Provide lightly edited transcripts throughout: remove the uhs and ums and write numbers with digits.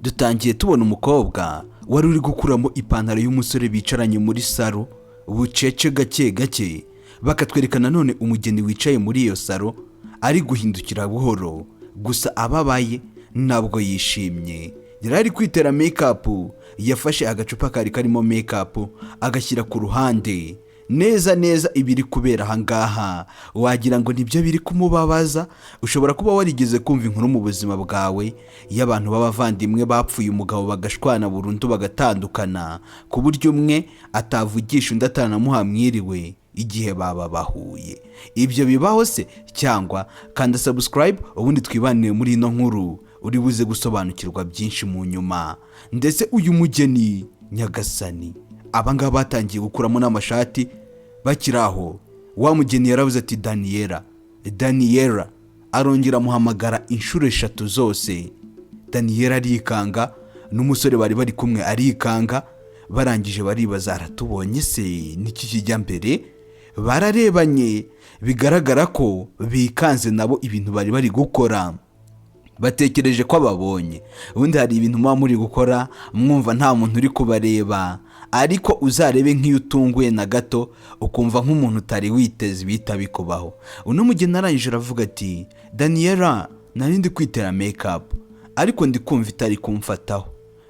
dutangiye tubona umukobwa wari uri gukuramo ipantaro y'umusore bicaranye muri salo bucece gake gake, bakatwereka nanone umugeni wicaye muri iyo salo ari guhindukira buhoro, gusa ababaye ntabwo yishimye. Yari ari kwitera make-up, yafashe agacupa kari karimo make-up agashyira ku ruhande. Neza neza ibiri kubera ahangaha wagira ngo nibyo biri kumubabaza. Ushobora kuba warigeze kumva inkuru mu buzima bwawe y'abantu b'abavandimwe bapfuye umugabo bagashwana burundu bagatandukana, ku buryo umwe atavugisha undi atanamuha mwiriwe igihe baba bahuye. Ibyo bibaho se? Cyangwa kanda subscribe ubundi twibanire muri ino nkuru, uri buze gusobanukirwa byinshi mu nyuma. Ndetse uyu mugeni nyagasani, abangaba batangiye gukuramo n'amashati bakiraho. Wa mugeni yaravuze ati Daniela, arongera muhamagara inshuro 3 zose. Daniela arikanga, n'umusore bari kumwe arikanga. Barangije baribaza, aratubonye se niki kijya mbere? Bararebanye, bigaragara ko bikanze nabo ibintu bari gukora. Batekereje ko ababonye. Ubundi hari ibintu muri gukora mwumva nta muntu uri kubareba, ariko uzarebe nk'iyo utunguye na gato ukumva nk'umuntu utari witeze bita bikubaho. Uno mugeni arangije aravuga ati, Daniela, nari ndi kwitera make-up ariko ndi kumva itari kumfataho.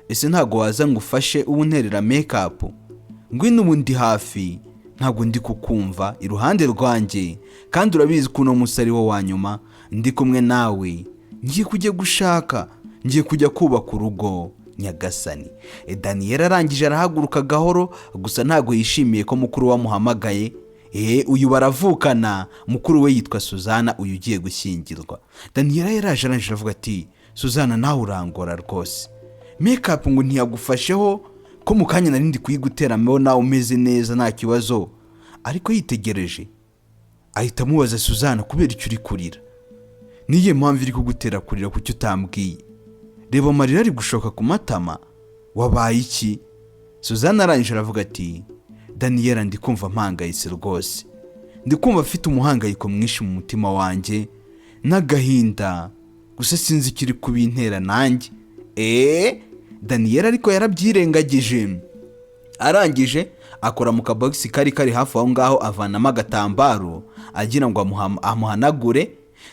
Ese ntago waza ngufashe ubunterera make-up? Ngwino ubundi hafi, ntago ndi kukumva iruhande rwanjye, kandi urabizi ko uno musari wo wanyuma ndi kumwe nawe. Ngiye kujya gushaka, ngiye kujya kubaka urugo nyagasani. Daniela arangije arahaguruka gahoro, gusa ntago yishimiye ko mukuru wamuhamagaye. Uyu baravukana, mukuru we yitwa Suzana, uyu ugiye gushyingirwa. Daniela yaraje arangije avuga ati, Suzana nawe urangora rwose, make-up ngo ntiyagufasheho ko mu kanya nari ndi kuyigutera meho nawe umeze neza nta kibazo. Ariko yitegereje ahita amubaza, Suzana kubera icyo uri kurira? Niye mpamvu iri kugutera kurira kucyo utambwiye? Reba amarira ari gushoka ku matama, wabaye iki? Suzana arangije aravuga ati, Daniela, ndi kumva mpangayitse rwose, ndi kumva afite umuhangayiko mwinshi mu mutima wanjye n'agahinda, gusa sinzi ikiri kubintera nanjye. Daniela ariko yarabyirengagije. Arangije akora mu kabogisi kari hafi aho ngaho, avanamo agatambaro agira ngo amuhanagure.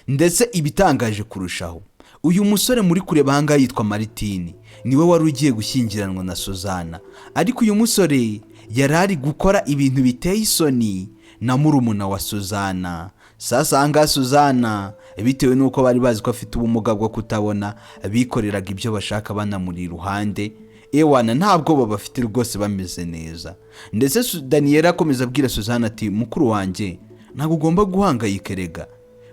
Ndetse ibitangaje kurushaho, uyu musore muri kureba hanga yitwa Martine, niwe wari ugiye gushyingiranwa na Suzana. Ariko uyu musore yarari gukora ibintu biteye isoni na murumuna wa Suzana. Sasa hanga Suzana, bitewe nuko bari bazi ko afite ubumuga bwo kutabona, bikoreraga ibyo bashaka banamuri iruhande. Ewana ntabwo babafite rwose bameze neza. Ndetse Daniela akomeza abwira Suzana ati, mukuru wanjye ntabwo ugomba guhangayika rega.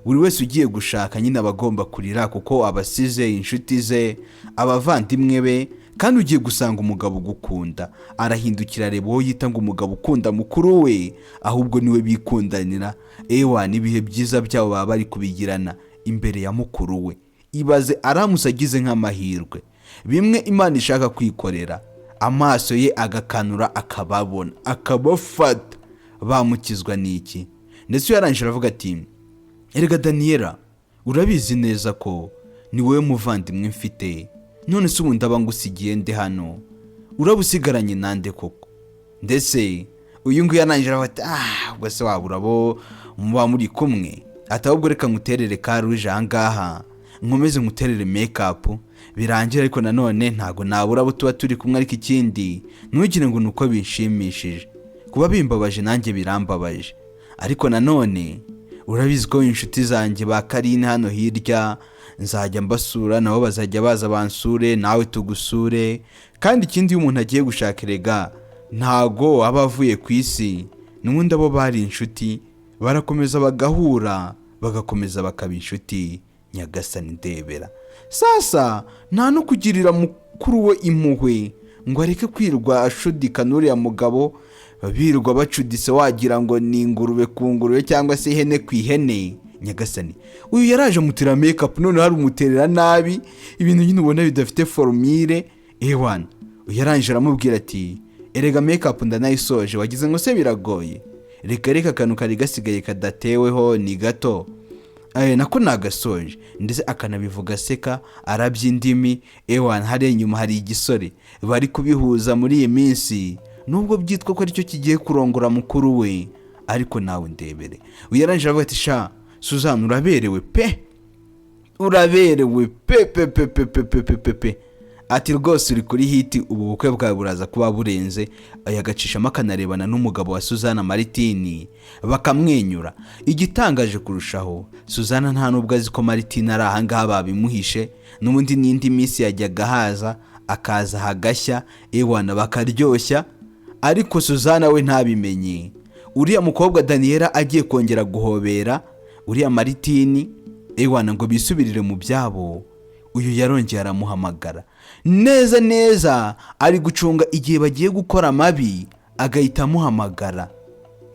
Buri wese ugiye gushaka nyine abagomba kurira kuko abasize inshuti ze, abavandimwe be, kandi ugiye gusanga umugabo ugukunda. Arahindukira areba uwo yita ngo umugabo ukunda mukuru we, ahubwo niwe bikundanira. Ibihe byiza byabo baba bari kubigirana imbere ya mukuru we. Ibaze aramutse agize nk'amahirwe, bimwe Imana ishaka kwikorera, amaso ye agakanura akababona akabafata, bamukizwa n'iki? Ndetse yarangije aravuga ati, erega Daniela, urabizi neza ko ni wowe muvandimwe mfite, none se ubundi aba ngusigiye nde hano? Urabusigaranye nande koko? Ndetse uyu nguyu yarangije aravuga ati, ubwo se wabura bo muba muri kumwe? Ati ahubwo reka nguterere ka rouge ahangaha, nkomeze nguterere make-up birangira. Ariko nanone ntago nabura abo tuba turi kumwe, ariko ikindi ntugire ngo nuko bishimishije, kuba bimbabaje nanjye birambabaje. Ariko nanone urabizi ko inshuti zanjye ba Karine hano hirya nzajya mbasura, nabo bazajya baza bansure, nawe tugusure. Kandi ikindi iyo umuntu agiye gushaka rega ntago aba avuye ku isi, n'ubundi abo bari inshuti barakomeza bagahura, bagakomeza bakaba inshuti nyagasani ndebera. Sasa nta no kugirira mukuru we impuhwe ngo areke kwirwa ashudika n'uriya mugabo, babirwa bacudise wagira ngo ni ingurube ku ngurube cyangwa se ihene ku ihene nyagasani. Uyu yaraje mutira make-up, none hari umuterera nabi, ibintu nyine ubona bidafite formule. Uyu yarangije aramubwira ati, erega make-up ndanayisoje, wagize ngo se biragoye? Reka akantu kari gasigaye kadateweho ni gato. nako nagasoje ndetse akanabivuga aseka arabya indimi. Hariya inyuma hari igisore bari kubihuza muri iyi minsi, nubwo byitwa ko aricyo kigiye kurongora mukuru we, ariko nawe ndebere. Yarangije avuga ati sha Suzanne uraberewe pe, uraberewe pe. Ati rwose uri kuri hiti, ubu bukwe bwawe buraza kuba burenze. Agacishamo akanarebana n'umugabo wa Suzanne Martin bakamwenyura. Igitangaje kurushaho, Suzanne nta nubwo azi ko Martin ari ahangaha babimuhishe, n'ubundi n'indi minsi yajyaga haza akaza hagashya bakaryoshya, ariko Suzanne we ntabimenye. Uriya mukobwa Daniela agiye kongera guhobera uriya Martin ngo bisubirire mu byabo, uyu yarongeye aramuhamagara neza ari gucunga igihe bagiye gukora amabi, agahita amuhamagara.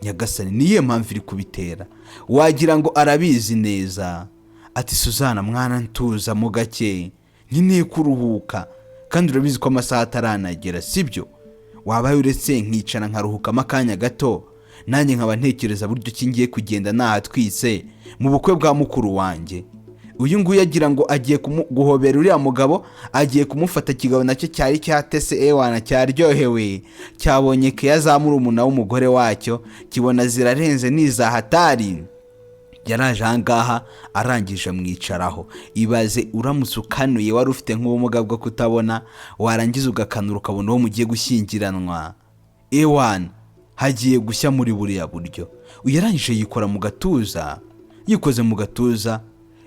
Nyagasani niye mpamvu iri kubitera, wagira ngo arabizi neza. Ati Suzanne mwana ntuza mu gake, nkeneye kuruhuka kandi urabizi ko amasaha ataranagera sibyo? Wabaye uretse nkicara nkaruhukamo akanya gato, nanjye nkaba ntekereza buryo ki ngiye kugenda nahatwise mu bukwe bwa mukuru wanjye. Uyu nguyu agira ngo agiye guhobera uriya mugabo, agiye kumufata kigabo nacyo cyari cyatese cyaryohewe, cyabonye ko yazamura umuntu w'umugore wacyo, kibona zirarenze niza hatari. Yaraje ahangaha arangije amwicaraho. Ibaze uramutse ukanuye wari ufite nk'ubumuga bwo kutabona, warangiza ugakanura ukabona uwo mugiye gushyingiranwa, hagiye gushya muri buriya buryo. Yarangije yikora mu gatuza, yikoze mu gatuza,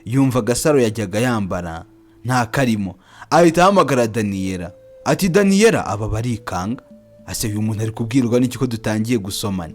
yumva agasaro yajyaga yambara nta karimo, ahita ahamagara Daniela. Ati Daniela, aba barikanga, ase uyu muntu ari kubwirwa n'iki ko dutangiye gusomana.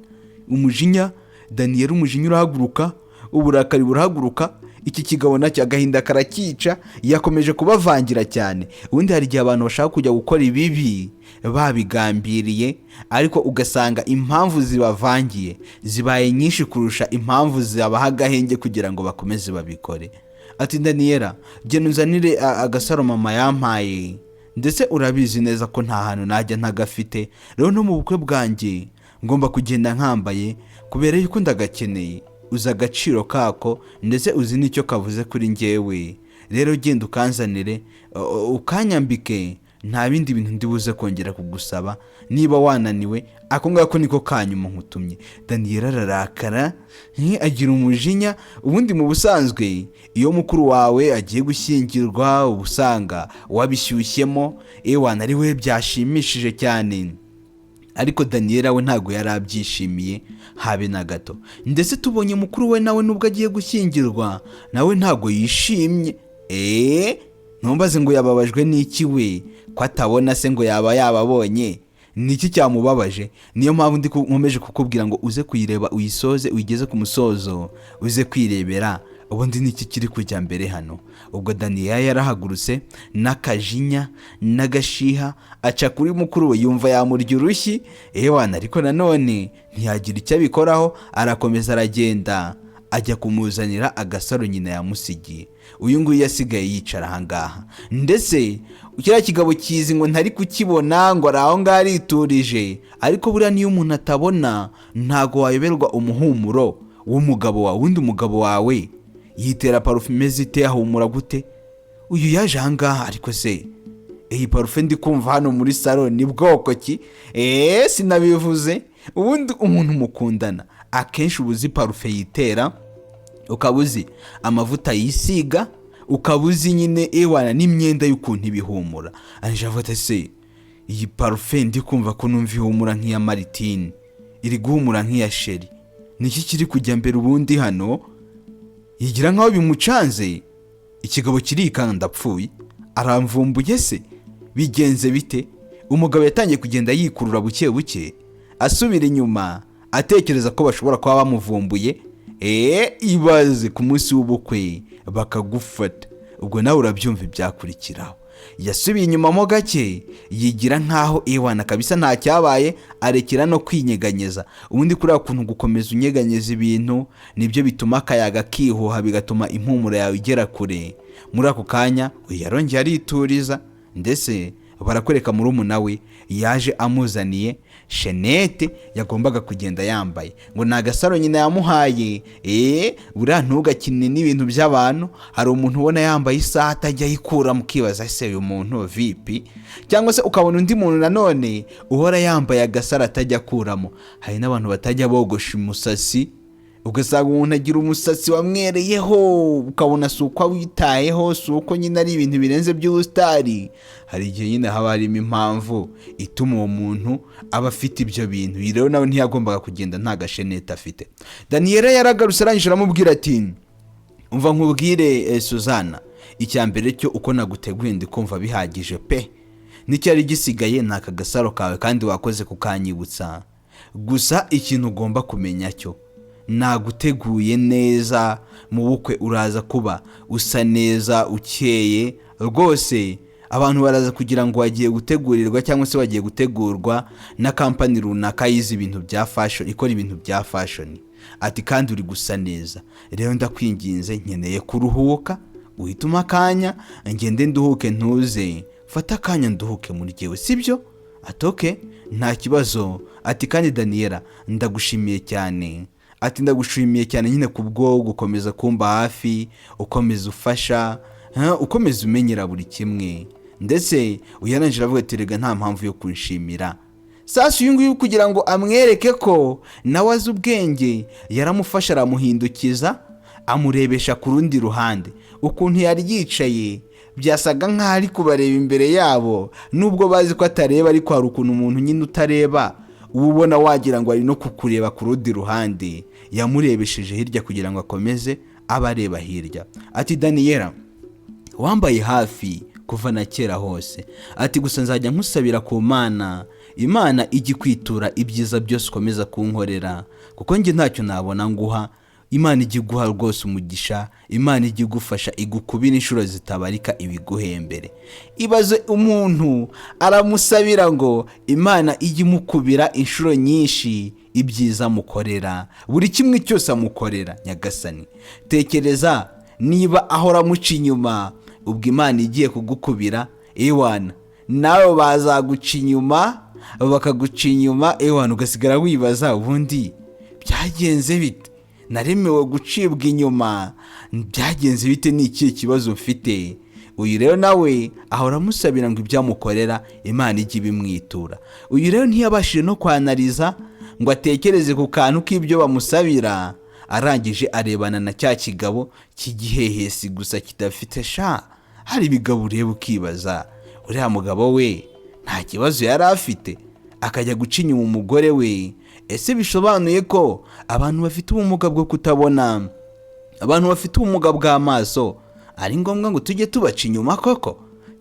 Umujinya Daniela, umujinya urahaguruka, uburakari burahaguruka, iki kigabo nacyo agahinda karakica, yakomeje kubavangira cyane. Ubundi hari igihe abantu bashaka kujya gukora ibibi babigambiriye, ariko ugasanga impamvu zibavangiye zibaye nyinshi kurusha impamvu zabaha agahenge kugira ngo bakomeze babikore. Ati Daniela, genda unzanire agasaro mama yampaye, ndetse urabizi neza ko nta hantu najya ntagafite, rero no mu bukwe bwanjye ngomba kugenda nkambaye kubera yuko ndagakeneye. Uzi agaciro kako ndetse uzi n'icyo kavuze kuri njyewe, rero genda ukanzanire ukanyambike, nta bindi bintu ndibuze kongera kugusaba. Niba wananiwe ako ngako niko kanyuma nkutumye. Daniela ararakara, agira umujinya. Ubundi mu busanzwe iyo mukuru wawe agiye gushyingirwa ubusanga wabishyushyemo, ari we byashimishije cyane, ariko Daniela we ntago yarabyishimiye habe na gato. Ndetse tubonye mukuru we nawe nubwo agiye gushyingirwa nawe ntago yishimye. Ntumbaze ngo yababajwe n'iki we, ko atabona se ngo yaba yababonye, niki cyamubabaje? Niyo mpamvu ndi nkomeje kukubwira ngo uze kuyireba uyisoze, uyigeze ku musozo, uze kwirebera ubundi niki kiri kujya mbere hano. Ubwo Daniela yarahagurutse n'akajinya n'agashiha, aca kuri mukuru we, yumva yamurya urushyi, ariko nanone ntiyagira icyo abikoraho. Arakomeza aragenda ajya kumuzanira agasaro nyina yamusigiye. Uyu nguyu yasigaye yicara ahangaha, ndetse kiriya kigabo kizi ngo ntari kukibona, ngo araho ngaho ariturije. Ariko buriya niyo umuntu atabona ntago wayoberwa umuhumuro w'umugabo wawe. Undi umugabo wawe yitera parufe zite, ahumura gute? Uyu yaje ahangaha, ariko se iyi parufe ndi kumva hano muri salon ni bwoko ki? Sinabivuze. Ubundi umuntu mukundana akenshi ubuzi parufe yitera, ukabuzi amavuta yisiga, ukabuzi nyine n'imyenda y'ukuntu ibihumura. Anje avuga se iyi parufe ndi kumva ko numva ihumura nk'iya Martin, iri guhumura nk'iya Sheri, niki kiri kujya mbere ubundi hano? Yigira nkaho bimucanze. Ikigabo kirikanga ndapfuye, aramvumbuye se bigenze bite? Umugabo yatangiye kugenda yikurura buke buke, asubira inyuma atekereza ko bashobora kuba bamuvumbuye. Ibaze ku munsi w'ubukwe bakagufata, ubwo nawe urabyumva ibyakurikiraho. Yasubiye inyuma mo gake, yigira nkaho kabisa nta cyabaye, arekera no kwinyeganyeza. Ubundi kuri akuntu gukomeza unyeganyeza ibintu nibyo bituma akayaga kihuha, bigatuma impumuro yawe igera kure. Muri ako kanya yarongeye arituriza, ndetse barakwereka murumuna we yaje amuzaniye shenete yagombaga kugenda yambaye, ngo ni agasaro nyina yamuhaye. buriya ntugakine n'ibintu by'abantu. Hari umuntu ubona yambaye isaha atajya ayikura, mukibaza ese uyu muntu vipi? Cyangwa se ukabona undi muntu nanone uhora yambaye agasaro atajya akuramo. Hari n'abantu batajya bogosha umusatsi, ugasanga umuntu agira umusatsi wamwereyeho, ukabona si uko witayeho, si uko nyine ari ibintu birenze by'ubusitari. Hari igihe nyine haba harimo impamvu ituma uwo muntu aba afite ibyo bintu. Rero nawe ntiyagombaga kugenda nta gashenete afite. Daniela yaragarutse arangije aramubwira ati umva nkubwire Suzana, icya mbere cyo uko naguteguye ndi kumva bihagije pe, n'icyari gisigaye ni aka gasaro kawe kandi wakoze kukanyibutsa. Gusa ikintu ugomba kumenya cyo naguteguye neza, mu bukwe uraza kuba usa neza ukeye rwose. Abantu baraza kugira ngo wagiye gutegurirwa cyangwa se wagiye gutegurwa na kampani runaka yize ibintu bya fashion, ikora ibintu bya fashion. Ati kandi uri gusa neza, rero ndakwinginze nkeneye kuruhuka, uhituma akanya ngende nduhuke, ntuze fata akanya nduhuke muri jyewe, sibyo? Atoke nta kibazo. Ati kandi Daniela ndagushimiye cyane. Ati ndagushimiye cyane nyine kubwo gukomeza kumba hafi, ukomeza ufasha, ukomeza umenyera buri kimwe. Ndetse uyarangira avuga ati rega nta mpamvu yo kunshimira. Sasa uyu nguyu kugira ngo amwereke ko nawe azi ubwenge, yaramufasha aramuhindukiza, amurebesha ku rundi ruhande. Ukuntu yari yicaye byasaga nk'aho ari kubareba imbere yabo, nubwo bazi ko atareba, ariko hari ukuntu umuntu nyine utareba uba ubona wagira ngo ari no kukureba ku rundi ruhande. Yamurebesheje hirya kugira ngo akomeze abareba hirya. Ati Daniela wambaye hafi kuva na kera hose. Ati gusa nzajya nkusabira ku Mana, Imana ijye kwitura ibyiza byose ukomeza kunkorera, kuko njye ntacyo nabona nguha. Imana ijye guha rwose umugisha, Imana ijye gufasha, igukubira inshuro zitabarika ibiguhembere. Ibaze umuntu aramusabira ngo Imana ijye mukubira inshuro nyinshi ibyiza mukorera, buri kimwe cyose amukorera. Nyagasani tekereza niba ahora muca inyuma, ubwo Imana igiye kugukubira ewana, nawe bazaguca inyuma, bakaguca inyuma ewana, ugasigara wibaza ubundi byagenze bite, naremewe gucibwa inyuma, byagenze bite, ni ikihe kibazo mfite? Uyu rero nawe ahora amusabira ngo ibyamukorera Imana ijye ibimwitura. Uyu rero ntiyabashije no kwanariza ngo atekereze ku kantu k'ibyo bamusabira. Arangije arebana na cya kigabo cy'igihehesi gusa kidafite sha. Hari ibigabo ureba ukibaza uriya mugabo we nta kibazo yari afite, akajya guca inyuma umugore we. Ese bisobanuye ko abantu bafite ubumuga bwo kutabona, abantu bafite ubumuga bw'amaso, ari ngombwa ngo tujye tubaca inyuma koko?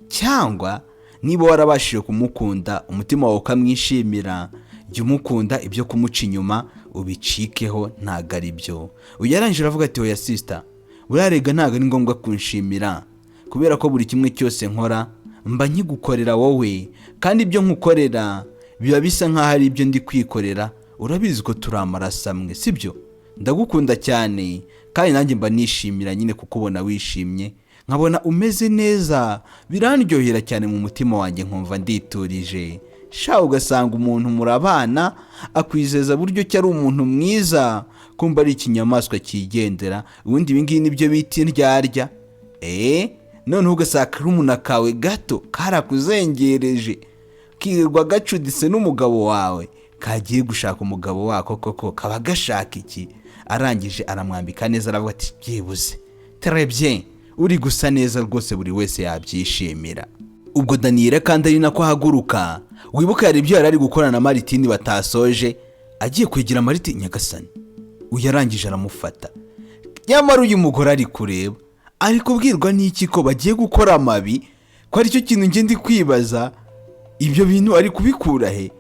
Cyangwa niba warabashije kumukunda, umutima wawe ukamwishimira, jya umukunda, ibyo kumuca inyuma ubicikeho, ntago ari byo. Uyarangira avuga ati oya sister, urarega ntago ari ngombwa kunshimira, kubera ko buri kimwe cyose nkora mba nkigukorera wowe, kandi ibyo nkukorera biba bisa nk'aho ari ibyo ndi kwikorera. Urabizi ko turi amaraso amwe, sibyo? Ndagukunda cyane kandi nanjye mba nishimira nyine kukubona wishimye, nkabona umeze neza, birandyohera cyane mu mutima wanjye, nkumva nditurije. Sha ugasanga umuntu murabana akwizeza buryo cyari umuntu mwiza, kumva ari ikinyamaswa kigendera. Ubundi ibi ngibi nibyo bita indyarya. Noneho ugasanga karumuna kawe gato karakuzengereje, kirirwa gacuditse n'umugabo wawe, kagiye gushaka umugabo wako, koko kaba gashaka iki? Arangije aramwambika neza, aravuga ati byibuze très bien, uri gusa neza rwose, buri wese yabyishimira. Ubwo Daniela kandi ari nako haguruka, wibuka yari ibyo yari gukorana na Maritini batasoje, agiye kwegera Maritini. Nyagasani uyarangije aramufata. Nyamara uyu mugore ari kureba, ari kubwirwa n'iki ko bagiye gukora amabi? Ko ari cyo kintu nge ndi kwibaza, ibyo bintu ari kubikura he?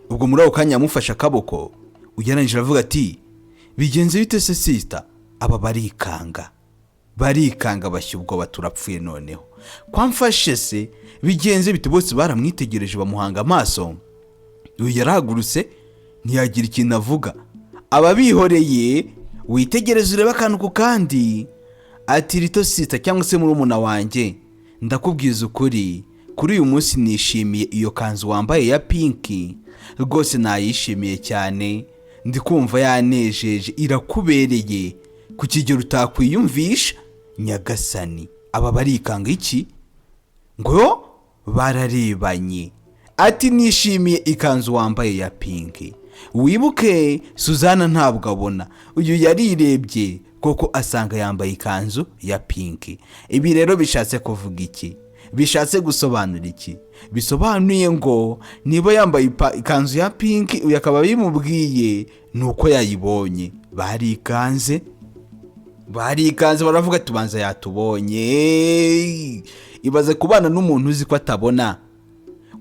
Ubwo muri ako kanya amufasha akaboko, uyarangira avuga ati bigenze bite se sister? Aba barikanga bashya ubwoba, turapfuye noneho. Kwamfashe se bigenze bite? Bose baramwitegereje bamuhanga amaso. Uyu yarahagurutse ntiyagira ikintu avuga, aba bihoreye. Witegereze urebe akantu ku kandi. Ati rito sister cyangwa se murumuna wanjye, ndakubwiza ukuri kuri uyu munsi nishimiye iyo kanzu wambaye ya pinki, rwose nayishimiye cyane, ndi kumva yanejeje, irakubereye ku kigero utakwiyumvisha. Nyagasani, aba barikanga iki? Ngo bararebanye. Ati nishimiye ikanzu wambaye ya pinki. Wibuke Suzana ntabwo abona, uyu yarirebye koko asanga yambaye ikanzu ya pinki. Ibi rero bishatse kuvuga iki? Bishatse gusobanura iki? Bisobanuye ngo niba yambaye ikanzu ya pinki, uyu akaba bimubwiye nuko yayibonye. Barikanze baravuga tubanza yatubonye. Ibaze kubana n'umuntu uzi ko atabona,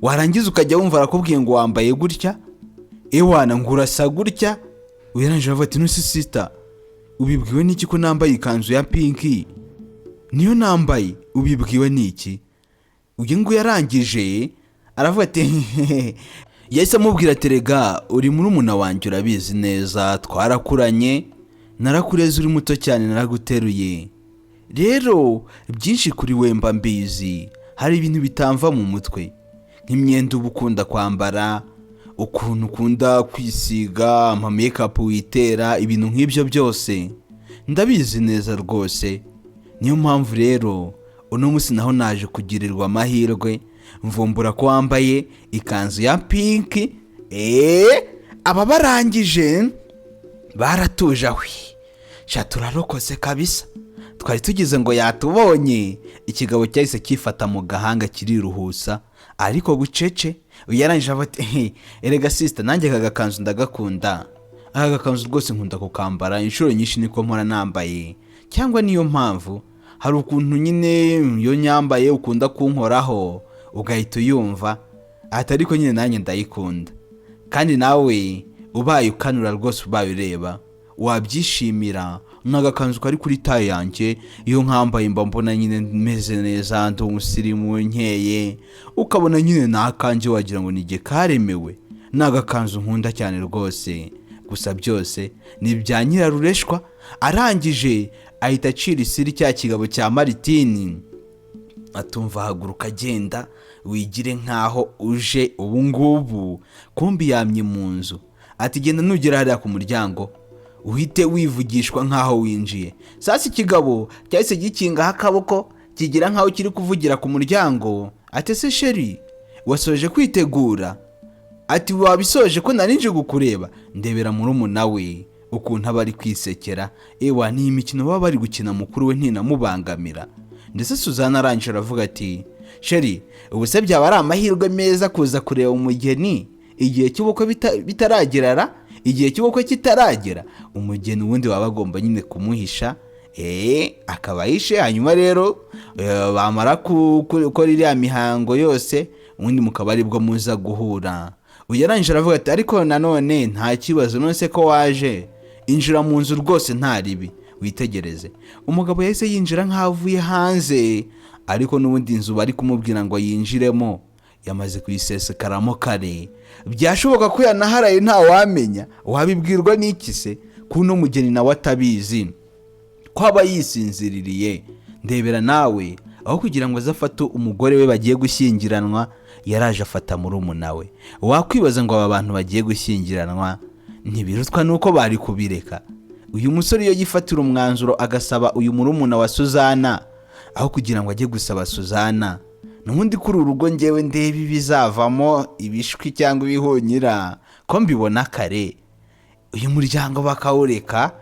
warangiza ukajya wumva arakubwiye ngo wambaye gutya, ewana ngo urasa gutya. Uyaranje avuga ati nusi sister, ubibwiwe n'iki ko nambaye ikanzu ya pinki? Niyo nambaye, ubibwiwe n'iki? Uyu ngo yarangije aravuga ati yahise amubwira ati rega uri murumuna wanjye urabizi neza, twarakuranye, narakureze uri muto cyane, naraguteruye, rero byinshi kuri we mba mbizi. Hari ibintu bitamva mu mutwe, nk'imyenda uba ukunda kwambara, ukuntu ukunda kwisiga, ama makeup witera, ibintu nk'ibyo byose ndabizi neza rwose. Niyo mpamvu rero uno munsi naho naje kugirirwa amahirwe, mvumbura ko wambaye ikanzu ya pinki. Aba barangije baratuje, ahwi sha turarokose kabisa, twari tugize ngo yatubonye. Ikigabo cyahise kifata mu gahanga kiriruhusa, ariko gucece. Yarangije ati erega sister, nanjye aka gakanzu ndagakunda, aka gakanzu rwose nkunda kukambara, inshuro nyinshi niko mpora nambaye, cyangwa niyo mpamvu hari ukuntu nyine iyo nyambaye ukunda kunkoraho ugahita uyumva. Ati ariko nyine nanjye ndayikunda, kandi nawe ubaye ukanura rwose, ubaye ureba wabyishimira. N'agakanzu kari kuri taye yanjye, iyo nkambaye mba mbona nyine meze neza, ndi umusirimu nkeye, ukabona nyine nakanjye wagira ngo nige karemewe. N'agakanzu nkunda cyane rwose, gusa byose ni bya Nyirarureshwa. Arangije ahita acira isiri cya kigabo cya Maritini, atumva haguruka agenda, wigire nkaho uje ubu ngubu, kumbi yamye mu nzu. Ati genda nugera hariya ku muryango uhite wivugishwa nkaho winjiye. Sasa ikigabo cyahise gikingaho akaboko, kigira nkaho kiri kuvugira ku muryango. Ati se sheri, wasoje kwitegura? Ati wabisoje ko narinje gukureba. Ndebera murumuna we ukuntu aba ari kwisekera. Ewa ni imikino baba bari gukina, mukuru we ntinamubangamira. Ndetse Suzana arangije aravuga ati sheri, ubu se byaba ari amahirwe meza kuza kureba umugeni igihe cy'ubukwe bitaragerara, igihe cy'ubukwe kitaragera. Umugeni wundi baba bagomba nyine kumuhisha, akaba yishe. Hanyuma rero bamara gukora iriya mihango yose, ubundi mukaba aribwo muza guhura. Uyarangije aravuga ati ariko nanone nta kibazo, none ko waje, injira mu nzu rwose nta ribi, witegereze. Umugabo yahise yinjira nk'avuye hanze, ariko n'ubundi inzu bari kumubwira ngo yinjiremo yamaze kuyisesekaramo kare. Byashoboka ko yanaharaye nta wamenya, wabibwirwa n'iki se kuno mugeni nawe atabizi, ko aba yisinziririye. Ndebera nawe, aho kugira ngo azafate umugore we bagiye gushyingiranwa, yaraje afata murumuna we. Wakwibaza ngo aba bantu bagiye gushyingiranwa ntibirutwa nuko bari kubireka? Uyu musore iyo yifatira umwanzuro agasaba uyu murumuna wa Suzana, aho kugira ngo ajye gusaba Suzana, n'ubundi kuri urugo ngewe ndebe bizavamo ibishwi cyangwa ibihunyira, ko mbibona kare. Uyu muryango bakawureka,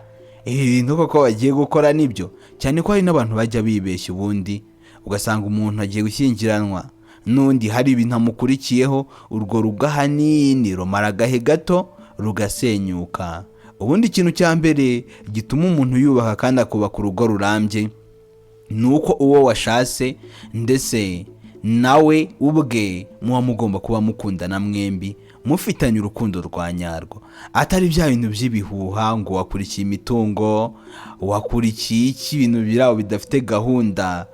ibi bintu koko bagiye gukora nibyo, cyane ko hari n'abantu bajya bibeshya ubundi ugasanga umuntu agiye gushyingiranwa n'undi hari ibintu amukurikiyeho, urwo rugahanini rumara agahe gato rugasenyuka. Ubundi ikintu cya mbere gituma umuntu yubaka kandi akubaka urugo rurambye, nuko uwo washatse ndetse nawe ubwe muba mugomba kuba mukundana mwembi, mufitanye urukundo rwa nyarwo, atari bya bintu by'ibihuha ngo wakurikiye imitungo, wakurikiye iki, ibintu biraho bidafite gahunda.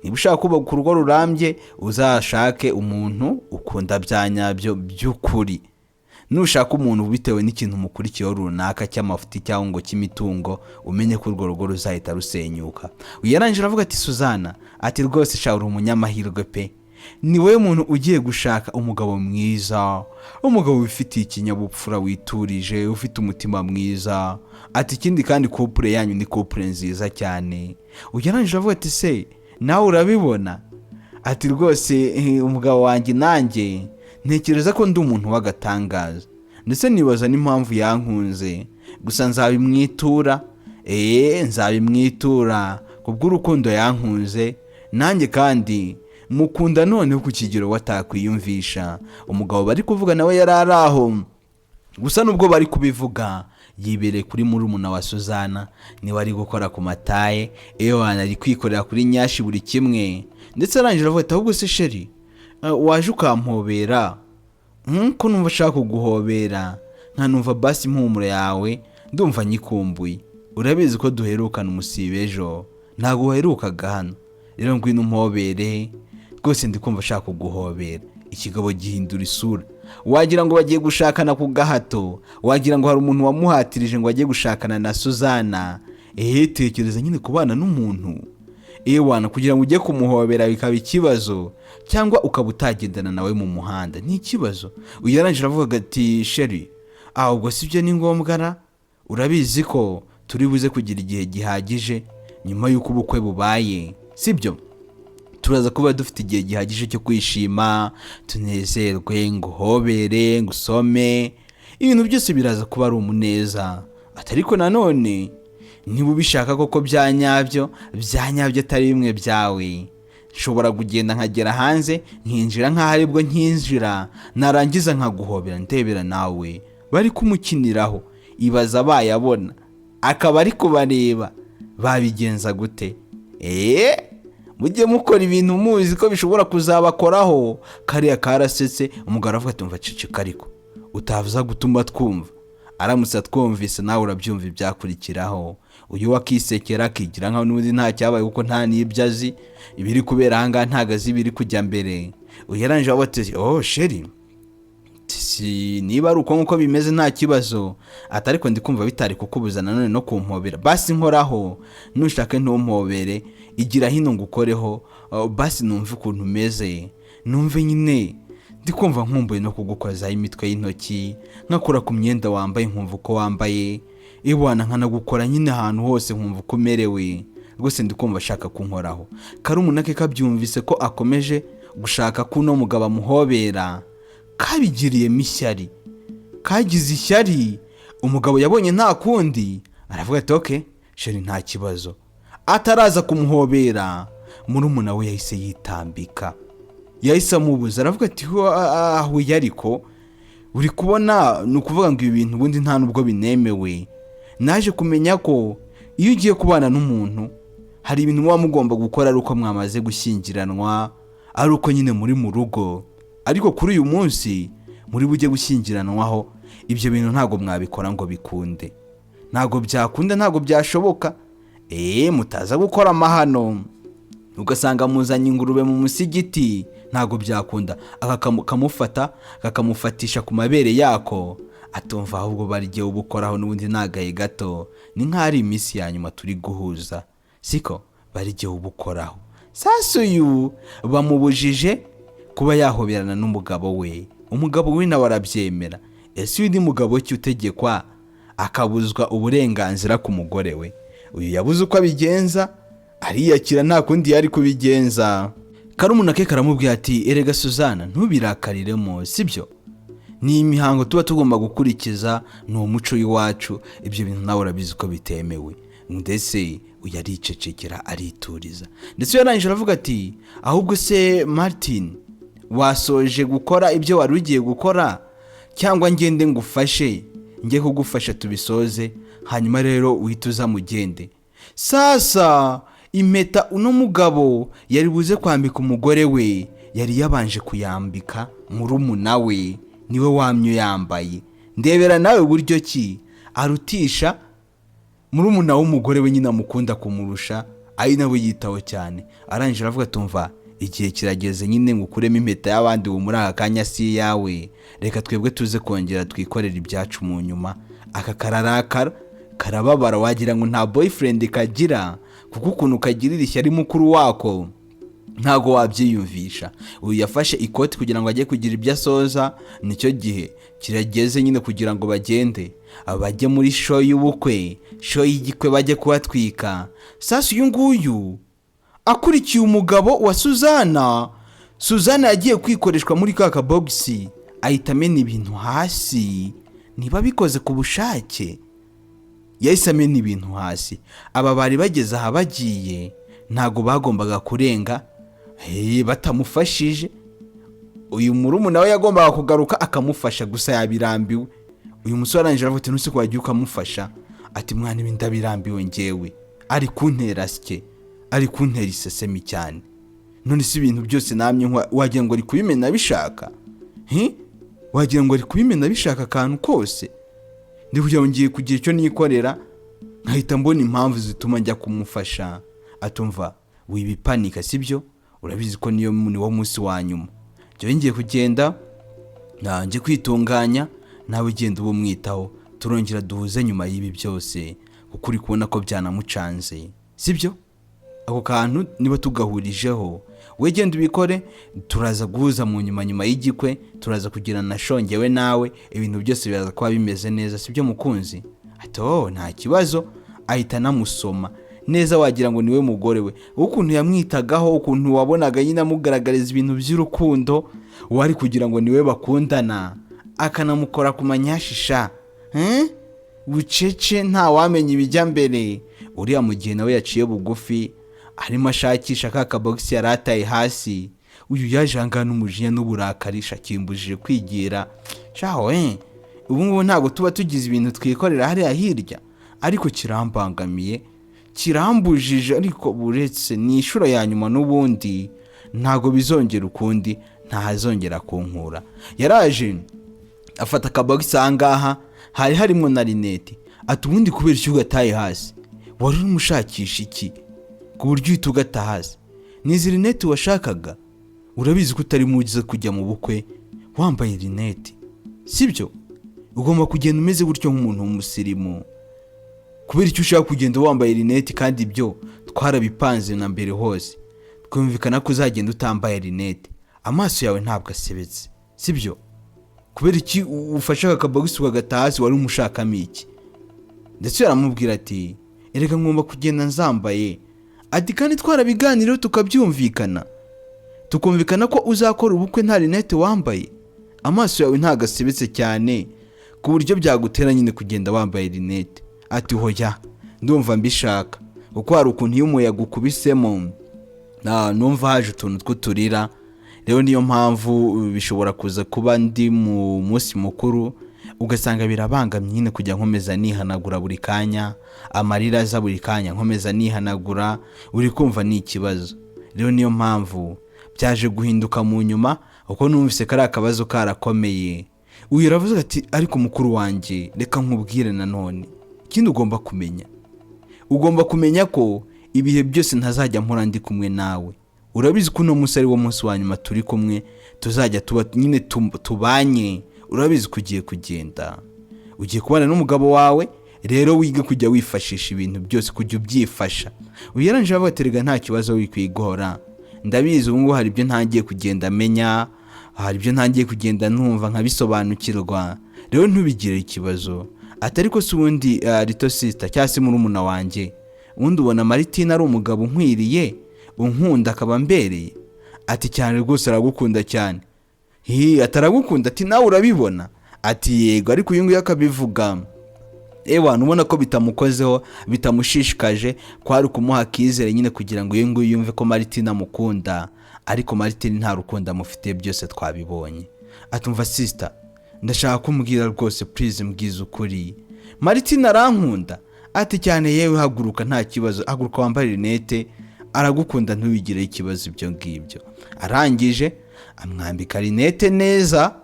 Niba ushaka kubaka urugo rurambye, uzashake umuntu ukunda bya nyabyo by'ukuri. Nushaka umuntu bitewe n'ikintu mukurikiyeho runaka cy'amafuti cyangwa ngo cy'imitungo, umenye ko urwo rugo ruzahita rusenyuka. Uyarangije aravuga ati Suzana, ati rwose sha uri umunyamahirwe pe, ni wowe muntu ugiye gushaka umugabo mwiza, umugabo wifitiye ikinyabupfura, witurije, ufite umutima mwiza. Ati ikindi kandi couple yanyu ni couple nziza cyane. Ugereranyije avuga ati se nawe urabibona? Ati rwose umugabo wanjye nanjye ntekereza ko ndi umuntu w'agatangaza, ndetse nibaza n'impamvu yankunze, gusa nzabimwitura. Nzabimwitura kubw'urukundo yankunze, nanjye kandi mukunda noneho ku kigero watakwiyumvisha. Umugabo bari kuvuga nawe yari ari aho, gusa nubwo bari kubivuga yibereye kuri murumuna wa Suzana, niwe ari gukora ku mataye, ari kwikorera kuri nyashi buri kimwe. Ndetse arangije avuga ati ahubwo se sheri, waje ukampobera ko numva ashaka kuguhobera, nkanumva basi impumuro yawe ndumva nyikumbuye. Urabizi ko duherukana umusibe ejo, ntabwo waherukaga hano, rero ngwino umpobere, rwose ndikumva ashaka kuguhobera. Ikigabo gihindura isura, wagira ngo bagiye gushakana ku gahato, wagira ngo hari umuntu wamuhatirije ngo agiye gushakana na Suzana. Tekereza nyine kubana n'umuntu kugira ngo ujye kumuhobera bikaba ikibazo, cyangwa ukaba utagendana nawe mu muhanda ni ikibazo. Yarangije avuga ati sheri, ubwo sibyo ni ngombwa ra, urabizi ko turi buze kugira igihe gihagije nyuma y'uko ubukwe bubaye, sibyo? Turaza kuba dufite igihe gihagije cyo kwishima, tunezerwe, nguhobere, ngusome, ibintu byose biraza kuba ari umuneza. Ariko nanone niba ubishaka koko bya nyabyo atari bimwe byawe, nshobora kugenda nkagera hanze nkinjira nk'aho aribwo nkinjira, narangiza nkaguhobera ndebera nawe bari kumukiniraho. Ibaza bayabona akaba ari kubareba, babigenza gute? Mujye mukora ibintu muzi ko bishobora kuzabakoraho. Kariya karasetse, umugabo aravuga ati umva ceceka, ariko utavuza gutuma twumva, aramutse atwumvise nawe urabyumva ibyakurikiraho. Uyu wakisekera akigira nkaho n'ubundi nta cyabaye kuko nta n'ibyo azi, ibiri kubera ahangaha ntago azi ibiri kujya mbere. Yarangije avuga ati sheri, niba ari uko nk'uko bimeze nta kibazo, ariko ndikumva bitari kukubuza nanone no kumpobera, basi nkoraho, nushake ntumpobere, igira hino ngukoreho, basi numve ukuntu umeze, numve nyine ndikumva nkumbuye no kugukozaho imitwe y'intoki, nkakora ku myenda wambaye nkumva uko wambaye, nkanagukora nyine ahantu hose nkumva uko umerewe, rwose ndikumva ashaka kunkoraho. Karumuna ke kabyumvise ko akomeje gushaka ko uno mugabo amuhobera, kabigiriyemo ishyari, kagize ishyari. Umugabo yabonye nta kundi, aravuga ati okay sheri nta kibazo. Ataraza kumuhobera, murumuna we yahise yitambika, yahise amubuza, aravuga ati ahuye, ariko uri kubona ni ukuvuga ngo ibi bintu ubundi nta nubwo binemewe. Naje kumenya ko iyo ugiye kubana n'umuntu hari ibintu muba mugomba gukora ari uko mwamaze gushyingiranwa, ari uko nyine muri mu rugo, ariko kuri uyu munsi muri bujye gushyingiranwaho ibyo bintu ntago mwabikora ngo bikunde, ntago byakunda, ntago byashoboka. Mutaza gukora amahano ugasanga muzanye ingurube mu musigiti, ntago byakunda. Kamufata kakamufatisha ku mabere yako, atumva ahubwo barigiye ubukoraho n'ubundi nagaye gato, ni nk'ari iminsi ya nyuma turi guhuza, siko barigiye ubukoraho. Sasa uyu bamubujije kuba yahoberana n'umugabo we, umugabo we nawe arabyemera. Ese uyu ni mugabo ki utegekwa akabuzwa uburenganzira ku mugore we? Uyu yabuze uko abigenza, ariyakira nta kundi yari kubigenza. Karumuna ke karamubwira ati erega Suzana ntubirakariremo, sibyo? Ni imihango tuba tugomba gukurikiza, ni umuco w'iwacu, ibyo bintu nawe urabizi ko bitemewe. Ndetse uyu aricecekera, arituriza. Ndetse yarangije aravuga ati ahubwo se Martin, wasoje gukora ibyo wari ugiye gukora, cyangwa ngende ngufashe, njye kugufasha tubisoze, hanyuma rero uhita uza mugende. Sasa impeta uno mugabo yari buze kwambika umugore we, yari yabanje kuyambika murumuna we, niwe wamye yambaye. Ndebera nawe buryo ki arutisha murumuna w'umugore we nyine amukunda kumurusha, ari nawe yitaho cyane. Arangije aravuga tumva igihe kirageze nyine ngukuremo impeta y'abandi wo muri aka kanya si yawe, reka twebwe tuze kongera twikorera ibyacu mu nyuma. Aka kararakara karababara, wagira ngo nta boyfriend kagira, kuko ukuntu kagirira ishyari mukuru wako. ntago wabyiyumvisha. Uyu yafashe ikoti kugira ngo ajye kugira ibyo asoza, nicyo gihe kirageze nyine kugira ngo bagende bajye muri show y'ubukwe, show y'igikwe bajye kubatwika. Sasa uyu nguyu akurikiye umugabo wa Suzana yagiye kwikoreshwa muri ka kabogisi, ahita amena ibintu hasi. Niba bikoze ku bushake, yahise amena ibintu hasi. Aba bari bageze aha bagiye, ntago bagombaga kurenga batamufashije. Uyu murumuna we yagombaga kugaruka akamufasha, gusa yabirambiwe. Uyu musore arangije aravuga ati nuse ko wagiye ukamufasha, ati mwana ibi ndabirambiwe njyewe, ari kuntera sike, ari kuntera isesemi cyane. None si ibintu byose namye wagira ngo ari kubimena bishaka, wagira ngo ari kubimena bishaka akantu kose. Ndi kugira ngo ngiye kugira icyo nikorera, nkahita mbona impamvu zituma njya kumufasha. Atumva wibipanika sibyo, urabizi ko ni wo munsi wa nyuma. Njye ngiye kugenda nanje kwitunganya, nawe ugenda ubumwitaho, turongera duhuze nyuma y'ibi byose, kuko uri kubona ko byanamucanze sibyo. Ako kantu niba tugahurijeho, we genda ubikore, turaza guhuza mu nyuma y'igikwe, turaza kugira na shongewe nawe, ibintu byose biraza kuba bimeze neza sibyo mukunzi. Ato nta kibazo. Ahita namusoma neza, wagira ngo niwe mugore we. Ukuntu yamwitagaho, ukuntu wabonaga nyine amugaragariza ibintu by'urukundo, wari kugira ngo niwe bakundana, akanamukora ku manyashisha bucece, nta wamenya ibijya mbere. Uriya mu gihe nawe yaciye bugufi, arimo ashakisha ka kabogisi yarataye hasi. Uyu yajangana umujinya n'uburakari, shakimbujije kwigira. Ubu ngubu ntabwo tuba tugize ibintu twikorera hariya hirya, ariko kirambangamiye, kirambujije. Ariko buretse ni inshuro ya nyuma, n'ubundi ntago bizongera ukundi, ntahazongera kunkura. Yaraje afata akabogisi ahangaha, hari harimo na rinete. Ati ubundi kubera icyo ugataye hasi, wari urumushakisha iki ku buryo uhita ugata hasi? Nizi rinete washakaga? Urabizi ko utari mugize kujya mu bukwe wambaye rinete sibyo? Ugomba kugenda umeze gutyo nk'umuntu w'umusirimu. Kubera icyo ushaka kugenda wambaye rinete, kandi ibyo twarabipanze na mbere hose, twumvikana ko uzagenda utambaye rinete, amaso yawe ntabwo asebetse sibyo? Kubera iki ufasha akabogisi ukagata hasi, wari umushakamo iki? Ndetse yaramubwira ati erega ngomba kugenda nzambaye. Ati kandi twarabiganiriyeho tukabyumvikana, tukumvikana ko uzakora ubukwe nta rinete wambaye, amaso yawe ntabwo asebetse cyane ku buryo byagutera nyine kugenda wambaye rinete. Ati hoya ndumva mbishaka, kuko hari ukuntu iyo umuyaga ukubisemo numva haje utuntu tw'uturira. Rero niyo mpamvu bishobora kuza kuba ndi mu munsi mukuru, ugasanga birabangamye nyine kujya nkomeza nihanagura buri kanya, amarira aza buri kanya nkomeza nihanagura, uri kumva ni ikibazo. Rero niyo mpamvu byaje guhinduka mu nyuma, uko numvise kari akabazo karakomeye. Uyu yaravuze ati ariko mukuru wanjye, reka nkubwire nanone ikindi ugomba kumenya ko ibihe byose ntazajya mpora ndi kumwe nawe. Urabizi ko uno munsi ari wo munsi wa nyuma turi kumwe, tuzajya tuba nyine tubanye. Urabizi ko ugiye kugenda, ugiye kubana n'umugabo wawe, rero wige kujya wifashisha ibintu byose, kujya ubyifasha. Uyaranje abaterega nta kibazo wikwigora. Ndabizi ubu ngo hari ibyo ntangiye kugenda amenya, hari ibyo ntangiye kugenda numva nkabisobanukirwa. Rero ntubigire ikibazo. Atari ko se ubundi Rito sister cyangwa se murumuna wanjye, ubundi ubona Martina ari umugabo nkwiriye, unkunda akaba mbereye? Ati cyane rwose aragukunda cyane. Ataragukunda? Ati nawe urabibona? Ati yego, ariko uyu nguyu akabivuga ubona ko bitamukozeho, bitamushishikaje, ko ari kumuha kizere nyine kugira ngo uyu nguyu yumve ko Martina amukunda. Ariko Martina nta rukundo amufite, byose twabibonye. Atumva sister, ndashaka kumbwira rwose, please mbwiza ukuri, Martina arankunda? Ati cyane yewe, haguruka nta kibazo, haguruka wambare rinete, aragukunda ntubigire ikibazo ibyo ngibyo. Arangije amwambika rinete neza.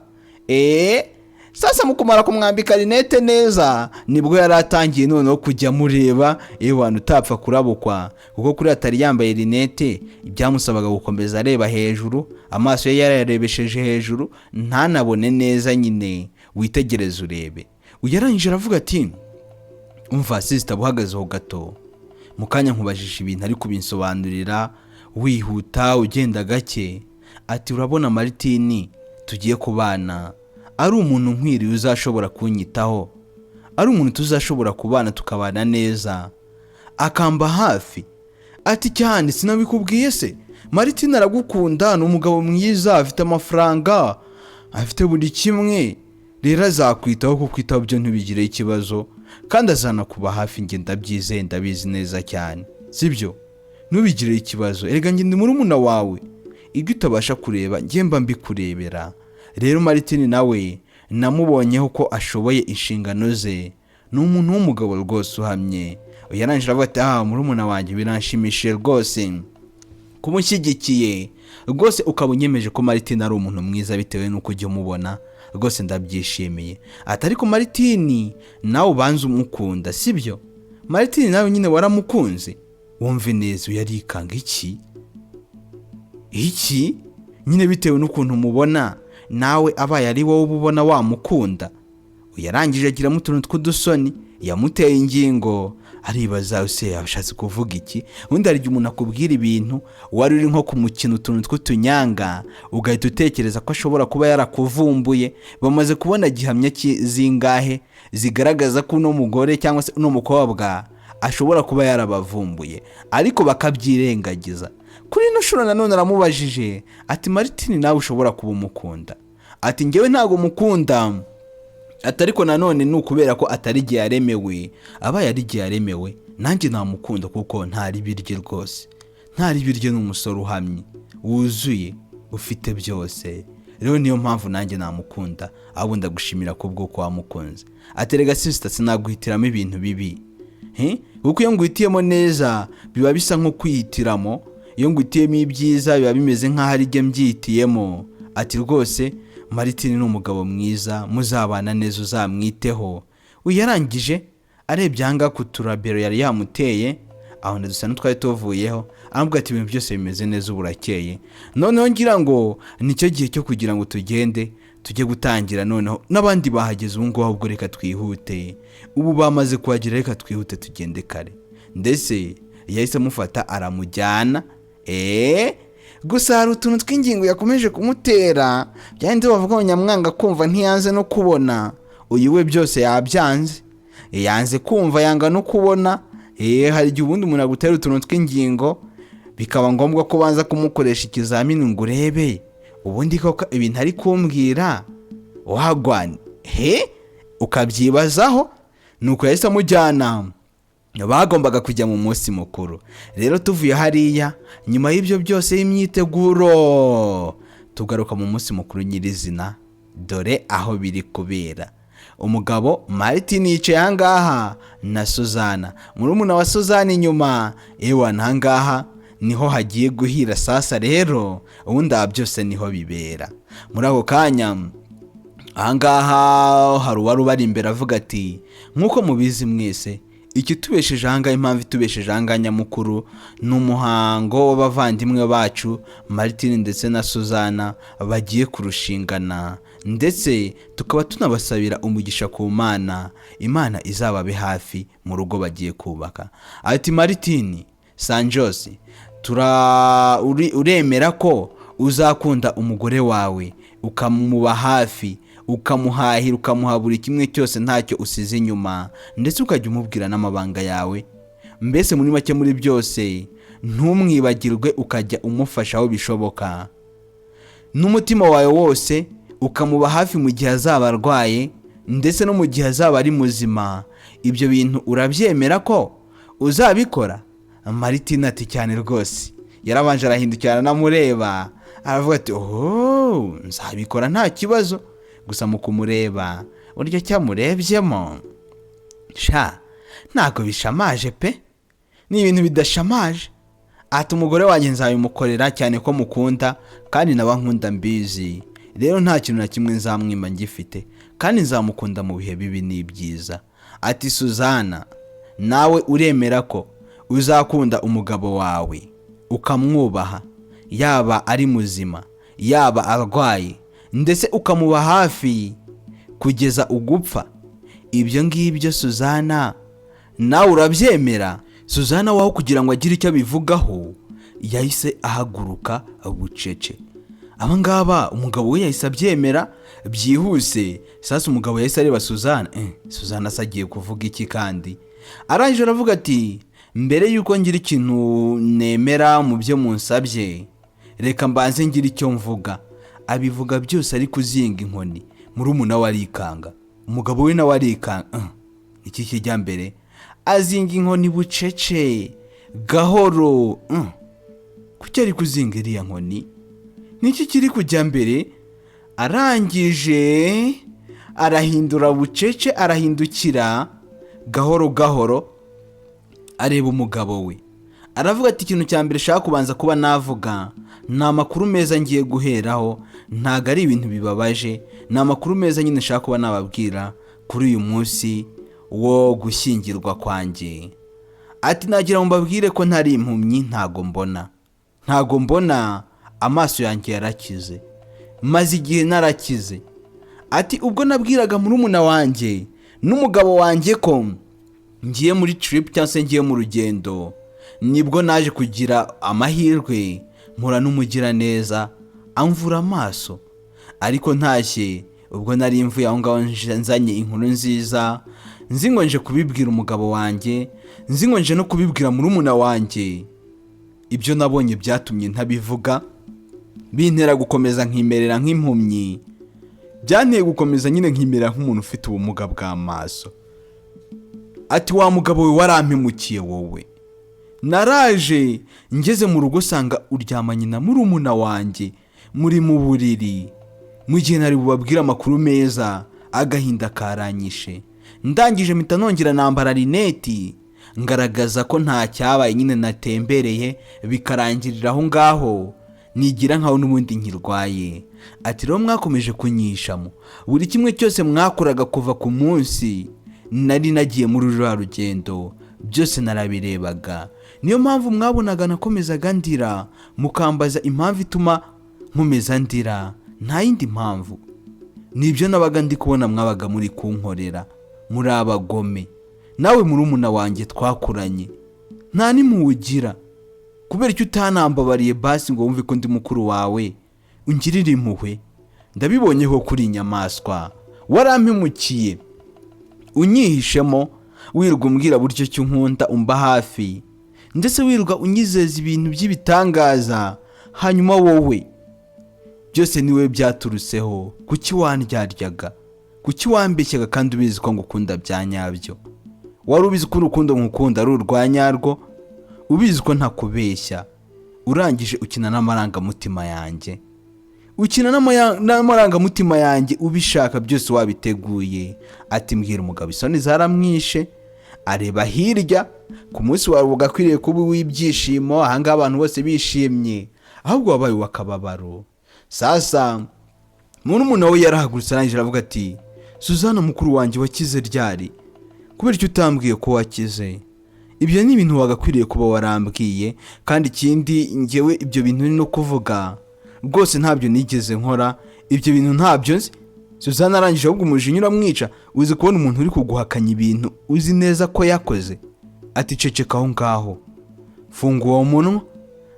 Sasa mukumara kumwambika rinete neza, nibwo yaratangiye noneho kujya mureba wantu utapfa kurabukwa, kuko kuri atari yambaye rinete ibyamusabaga gukomeza areba hejuru, amaso ye yararebesheje hejuru, ntanabone neza nyine, witegereze urebe. Uyarangije aravuga ati umva sister, buhagazeho gato, mukanya nkubajije ibintu ariko binsobanurira, wihuta ugenda gake. Ati urabona Maritini, tugiye kubana, ari umuntu nkwiriye uzashobora kunyitaho, ari umuntu tuzashobora kubana tukabana neza, akamba hafi. Ati cyane sinabikubwiye se, Maritini aragukunda, ni umugabo mwiza, afite amafaranga, afite buri kimwe, rero azakwitaho, kukwitaho byo ntibigire ikibazo, kandi azanakuba hafi. Nge ndabyizeye, ndabizi neza cyane, sibyo? Ntubigire ikibazo, erega nge ndi murumuna wawe, ibyo utabasha kureba nge mba mbikurebera. Rero Maritini nawe namubonyeho ko ashoboye inshingano ze, ni umuntu w'umugabo rwose uhamye. Yarangije avuga ati murumuna wanjye biranshimishije rwose kumushyigikiye rwose, ukaba unyemeje ko Maritini ari umuntu mwiza bitewe n'uko ujya umubona, rwose ndabyishimiye. Ati ariko Maritini nawe ubanza umukunda, sibyo? Maritini nawe nyine waramukunze? Wumve neza, uyarikanga iki nyine bitewe n'ukuntu umubona, nawe abaye ari wowe ubona wamukunda. Yarangije agiramo utuntu tw'udusoni, yamuteye ingingo, aribaza use yashatse kuvuga iki. Undi hari igihe umuntu akubwira ibintu wari uri nko kumukina utuntu tw'utunyanga, ugahita utekereza ko ashobora kuba yarakuvumbuye. Bamaze kubona gihamya zingahe zigaragaza ko uno mugore cyangwa se uno mukobwa ashobora kuba yarabavumbuye, ariko bakabyirengagiza. Kuri ino shuro nanone aramubajije ati Maritini nawe ushobora kuba umukunda? Ati ngewe ntago mukunda. Ati ariko nanone ni ukubera ko atari igihe yaremewe, abaye ari igihe yaremewe nanjye namukunda kuko ntari birye rwose, ntari birye, ni umusore uhamye, wuzuye, ufite byose. Rero niyo mpamvu nanjye namukunda, ahubwo ndagushimira kubwo ko wamukunze. Ati rega sister, sinaguhitiramo ibintu bibi, kuko iyo nguhitiyemo neza biba bisa nko kwihitiramo, iyo nguhitiyemo ibyiza biba bimeze nk'aho ari jye mbyihitiyemo. Ati rwose Maritini ni umugabo mwiza, muzabana neza, uzamwiteho. Yarangije arebye hanga ku turabero yari yamuteye, aho dusa n'utwari tuvuyeho, arambwira ati ibintu byose bimeze neza, uburakeye. Noneho ngira ngo nicyo gihe cyo kugira ngo tugende, tujye gutangira. Noneho n'abandi bahageze, ubu ngubu ahubwo reka twihute, ubu bamaze kuhagera, reka twihute tugende kare. Ndetse yahise amufata aramujyana. Gusa hari utuntu tw'ingingo yakomeje kumutera, byandi bavuga ngo nyamwanga kumva ntiyanze no kubona. Uyu we byose yabyanze, yanze kumva, yanga no kubona. Hari igihe ubundi umuntu agutera utuntu tw'ingingo, bikaba ngombwa ko banza kumukoresha ikizamini ngo urebe ubundi koko ibintu ari kumbwira wagwane, ukabyibazaho. Nuko yahise amujyana, bagombaga kujya mu munsi mukuru. Rero tuvuye hariya, nyuma y'ibyo byose y'imyiteguro, tugaruka mu munsi mukuru nyirizina. Dore aho biri kubera. Umugabo Maritini yicaye ahangaha na Suzana, murumuna wa Suzana inyuma. Ahangaha niho hagiye guhira sasa. Rero ubundi byose niho bibera. Muri ako kanya ahangaha hari uwari ubari imbere avuga ati nk'uko mubizi mwese, ikitubesheje ahangaha, impamvu itubesheje ahangaha nyamukuru, ni umuhango w'abavandimwe bacu Maritini ndetse na Suzana bagiye kurushingana, ndetse tukaba tunabasabira umugisha ku Mana, Imana izababe hafi mu rugo bagiye kubaka. Ati Maritini, Sanjose, uremera ko uzakunda umugore wawe, ukamuba hafi, ukamuhahira, ukamuha buri kimwe cyose, ntacyo usize inyuma, ndetse ukajya umubwira n'amabanga yawe, mbese muri make muri byose ntumwibagirwe, ukajya umufasha aho bishoboka n'umutima wawe wose, ukamuba hafi mu gihe azaba arwaye ndetse no mu gihe azaba ari muzima. Ibyo bintu urabyemera ko uzabikora? Maritini ati cyane rwose. Yarabanje arahindukira namureba, aravuga ati nzabikora nta kibazo. Gusa mu kumureba uburyo cyamurebyemo, ntago bishamaje pe, ni ibintu bidashamaje. Ati umugore wanjye nzabimukorera cyane ko mukunda, kandi nawe nkunda mbizi. Rero nta kintu na kimwe nzamwima ngifite, kandi nzamukunda mu bihe bibi n'ibyiza. Ati Suzana, nawe uremera ko uzakunda umugabo wawe, ukamwubaha, yaba ari muzima, yaba arwaye, ndetse ukamuba hafi kugeza ugupfa? Ibyo ngibyo Suzana, nawe urabyemera? Suzana waho kugira ngo agire icyo abivugaho, yahise ahaguruka bucece. Abangaba umugabo we yahise abyemera byihuse. Sasa umugabo yahise areba Suzana, Suzana asagiye kuvuga iki kandi? Arangije aravuga ati mbere yuko ngira ikintu nemera mu byo munsabye, reka mbanze ngira icyo mvuga. Abivuga byose ari kuzinga inkoni. Murumuna we arikanga, umugabo we nawe arikanga. Iki kijya mbere azinga inkoni bucece gahoro. Kuki ari kuzinga iriya nkoni? Niki kiri kujya mbere? Arangije arahindura bucece, arahindukira gahoro gahoro areba umugabo we. Aravuga ati ikintu cya mbere shaka kubanza kuba navuga, nta makuru meza ngiye guheraho, ntago ari ibintu bibabaje, nta makuru meza nyine shaka kuba nababwira kuri uyu munsi wo gushyingirwa kwanjye. Ati nagira ngo mbabwire ko ntari impumyi, ntago mbona, amaso yanjye yarakize, maze igihe narakize. Ati ubwo nabwiraga murumuna wanjye n'umugabo wanjye ko ngiye muri trip cyangwa se ngiye mu rugendo, nibwo naje kugira amahirwe mpura n'umugira neza amvura amaso. Ariko ntashye ubwo nari mvuye aho ngaho nzanye inkuru nziza, nzi ngo nje kubibwira umugabo wanjye, nzi ngo nje no kubibwira murumuna wanjye. Ibyo nabonye byatumye ntabivuga, bintera gukomeza nkimerera nk'impumyi, byanteye gukomeza nyine nkimerera nk'umuntu ufite ubumuga bw'amaso. Ati wa mugabo we warampemukiye wowe. Naraje ngeze mu rugo sanga uryamanye na murumuna wanjye muri mu buriri, mu gihe nari bubabwira amakuru meza, agahinda karanyishe. Ndangije mpita nongera nambara rineti ngaragaza ko nta cyabaye, nyine natembereye bikarangirira aho ngaho, nigira nkaho n'ubundi nkirwaye. Ati rero mwakomeje kunyishamo, buri kimwe cyose mwakoraga kuva ku munsi nari nagiye muri ruriya rugendo, byose narabirebaga. Niyo mpamvu mwabonaga nakomezaga ndira, mukambaza impamvu ituma nkomeza ndira, nta yindi mpamvu. Nibyo nabaga ndi kubona mwabaga muri kunkorera, muri abagome. Nawe murumuna wanjye twakuranye nta nimuwugira, kubera icyo utanambabariye basi ngo wumve ko ndi mukuru wawe ungirire impuhwe. Ndabibonyeho kuri inyamaswa, warampemukiye, unyihishemo, wirwa umbwira buryo cyo nkunda umba hafi, ndetse wirwa unyizeza ibintu by'ibitangaza, hanyuma wowe byose niwe byaturuseho. Kuki wandyaryaga? Kuki wambeshyaga kandi ubizi ko ngukunda bya nyabyo? Wari ubizi ko urukundo nkukunda ari urwanyarwo, ubizi ko ntakubeshya. Urangije ukina n'amarangamutima yanjye, n'amarangamutima yanjye ubishaka byose wabiteguye. Ati mbwira umugabo isoni zaramwishe, areba hirya. Ku munsi wawe ugakwiriye kuba w'ibyishimo, ahanga abantu bose bishimye, ahubwo wabaye wakababaro. Sasa murumuna we yarahagurutse arangije aravuga ati Suzana mukuru wanjye wakize ryari? Kubera icyo utambwiye ko wakize? Ibyo ni ibintu wagakwiriye kuba warambwiye, kandi ikindi ngewe ibyo bintu ni no kuvuga rwose ntabyo nigeze nkora, ibyo bintu ntabyo nzi. Suzana arangije ahubwo umujinya uramwica, uzi kubona umuntu uri kuguhakanya ibintu uzi neza ko yakoze. Ati ceceka aho ngaho, funga uwo munwa,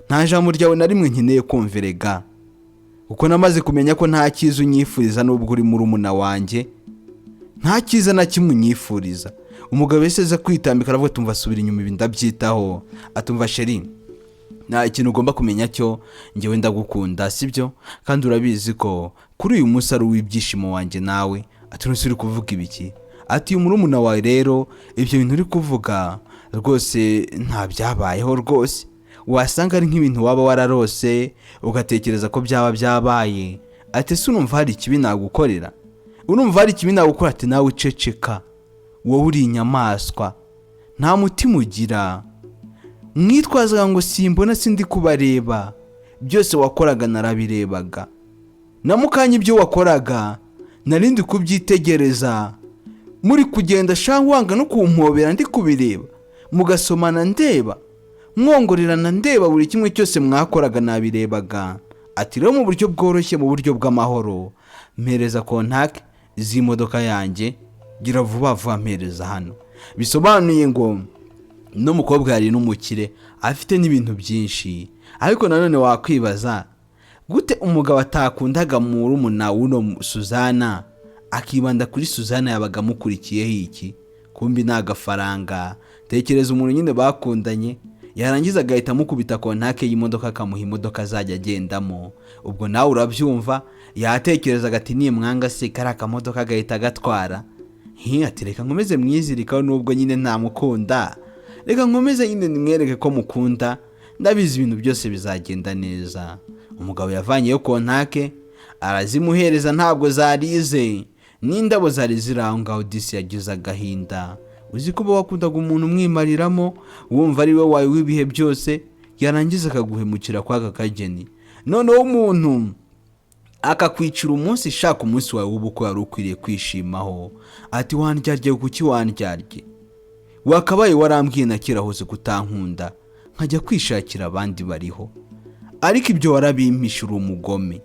nta jambo ryawe na rimwe nkeneye kumvirega, kuko namaze kumenya ko nta cyiza unyifuriza nubwo uri murumuna wanjye, nta cyiza na kimwe unyifuriza. Umugabo wese aza kwitambika aravuga tumva subira inyuma, ibi ndabyitaho. Atumva sheri, nta ikintu ugomba kumenya cyo ngewe ndagukunda, sibyo? Kandi urabizi ko kuri uyu munsi ari uw'ibyishimo wanjye nawe. Ati nuse uri kuvuga ibiki? Ati uyu murumuna wawe rero ibyo bintu uri kuvuga rwose nta byabayeho rwose, wasanga ari nk'ibintu waba wararose ugatekereza ko byaba byabaye. Ati se urumva hari ikibi nagukorera? Urumva hari ikibi nagukora? Ati nawe uceceka, wowe uri inyamaswa, nta mutima ugira. Mwitwazaga ngo simbona sindi kubareba, byose wakoraga narabirebaga, na mukanya ibyo wakoraga narindi kubyitegereza. Muri kugenda shanga wanga no kumpobera ndi kubireba, mugasomana ndeba, mwongorerana ndeba, buri kimwe cyose mwakoraga nabirebaga. Ati rero mu buryo bworoshye, mu buryo bw'amahoro, mpereza contact z'imodoka yanjye, gira vuba vuba mpereza hano. Bisobanuye ngo no mukobwa yari n'umukire, afite n'ibintu byinshi, ariko nanone wakwibaza gute umugabo atakundaga murumuna w'uno Suzana akibanda kuri Suzana yabaga amukurikiyeho iki? Kumbi ni agafaranga. Tekereza umuntu nyine bakundanye yarangiza agahita amukubita kontake y'imodoka akamuha imodoka azajya agendamo. Ubwo nawe urabyumva, yatekerezaga ati nimwanga se kari akamodoka agahita agatwara. Ati reka nkomeze mwizirikaho nubwo nyine ntamukunda, reka nkomeze nyine nimwereke ko mukunda, ndabizi ibintu byose bizagenda neza. Umugabo yavanyeyo kontake arazimuhereza, ntabwo zarize, n'indabo zari ziraho ngaho. Disi yagize agahinda. Uzi ko wakundaga umuntu umwimariramo wumva ari we wawe w'ibihe byose, yarangiza akaguhemukira kw'aka kageni. Noneho umuntu akakwicira umunsi, shaka umunsi wawe w'ubukwe wari ukwiriye kwishimaho. Ati wandyarye kuki wandyarye? Wakabaye warambwiye na kera hose kutankunda nkajya kwishakira abandi bariho, ariko ibyo warabimpisha. Uri umugome,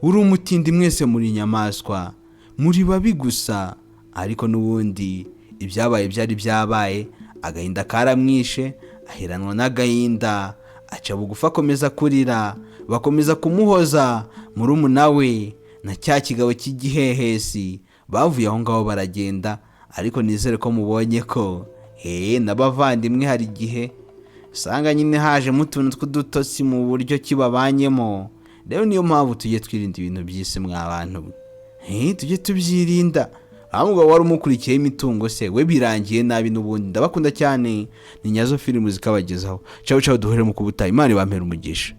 uri umutindi, mwese muri inyamaswa, muri babi gusa. Ariko n'ubundi ibyabaye byari byabaye, agahinda karamwishe, aheranwa n'agahinda, aca bugufa akomeza kurira. Bakomeza kumuhoza murumuna we na cya kigabo cy'igihehesi. Bavuye aho ngaho baragenda, ariko nizere ko mubonye ko n'abavandimwe hari igihe usanga nyine hajemo utuntu tw'udutosi mu buryo kibabanyemo. Rero niyo mpamvu tujye twirinda ibintu by'isi mw'abantu, tujye tubyirinda. Ahubwo wari umukurikiyeho imitungo se, we birangiye nabi n'ubundi. Ndabakunda cyane, ni Nyazo Films zikabagezaho. Ciao ciao, duhere mu kubutaha. Imana ibampere umugisha.